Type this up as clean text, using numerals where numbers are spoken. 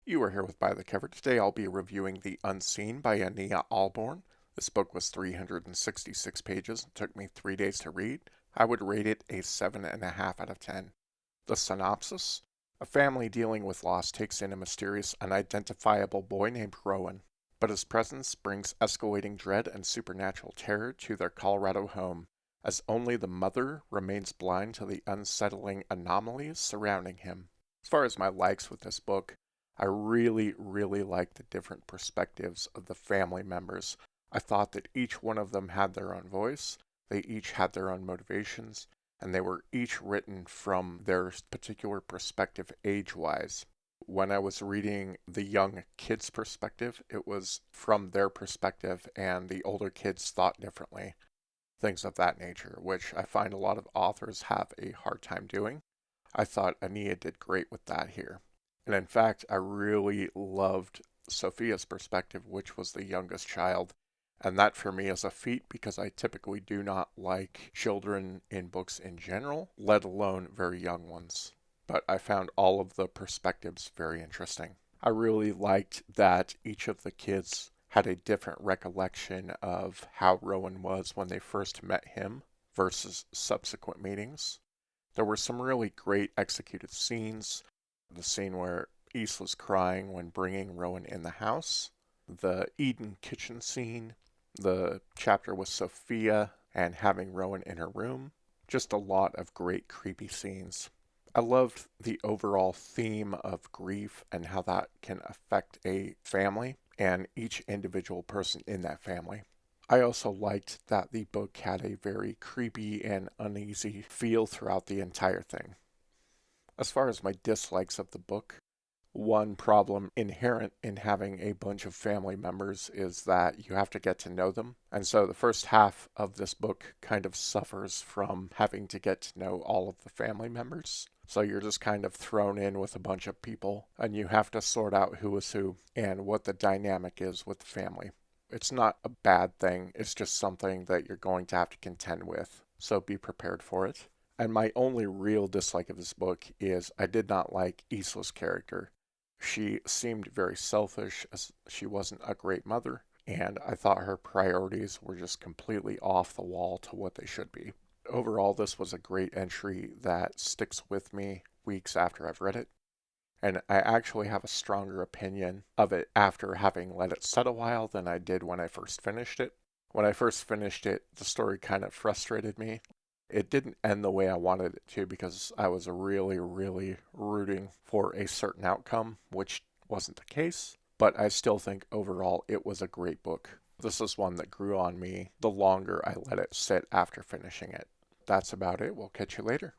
You are here with By the Cover. Today I'll be reviewing The Unseen by Ania Ahlborn. This book was 366 pages and took me 3 days to read. I would rate it a 7.5 out of 10. The synopsis: a family dealing with loss takes in a mysterious, unidentifiable boy named Rowan, but his presence brings escalating dread and supernatural terror to their Colorado home, as only the mother remains blind to the unsettling anomalies surrounding him. As far as my likes with this book, I really like the different perspectives of the family members. I thought that each one of them had their own voice, they each had their own motivations, and they were each written from their particular perspective age-wise. When I was reading the young kids' perspective, it was from their perspective, and the older kids thought differently. Things of that nature, which I find a lot of authors have a hard time doing. I thought Ania did great with that here. And in fact, I really loved Sophia's perspective, which was the youngest child. And that for me is a feat because I typically do not like children in books in general, let alone very young ones. But I found all of the perspectives very interesting. I really liked that each of the kids had a different recollection of how Rowan was when they first met him versus subsequent meetings. There were some really great executed scenes. The scene where Isla's crying when bringing Rowan in the house, the Eden kitchen scene, the chapter with Sophia and having Rowan in her room. Just a lot of great creepy scenes. I loved the overall theme of grief and how that can affect a family and each individual person in that family. I also liked that the book had a very creepy and uneasy feel throughout the entire thing. As far as my dislikes of the book, one problem inherent in having a bunch of family members is that you have to get to know them. And so the first half of this book kind of suffers from having to get to know all of the family members. So you're just kind of thrown in with a bunch of people, and you have to sort out who is who and what the dynamic is with the family. It's not a bad thing, it's just something that you're going to have to contend with. So be prepared for it. And my only real dislike of this book is I did not like Isla's character. She seemed very selfish, as she wasn't a great mother, and I thought her priorities were just completely off the wall to what they should be. Overall, this was a great entry that sticks with me weeks after I've read it, and I actually have a stronger opinion of it after having let it set a while than I did when I first finished it. When I first finished it, the story kind of frustrated me. It didn't end the way I wanted it to because I was really rooting for a certain outcome, which wasn't the case. But I still think overall it was a great book. This is one that grew on me the longer I let it sit after finishing it. That's about it. We'll catch you later.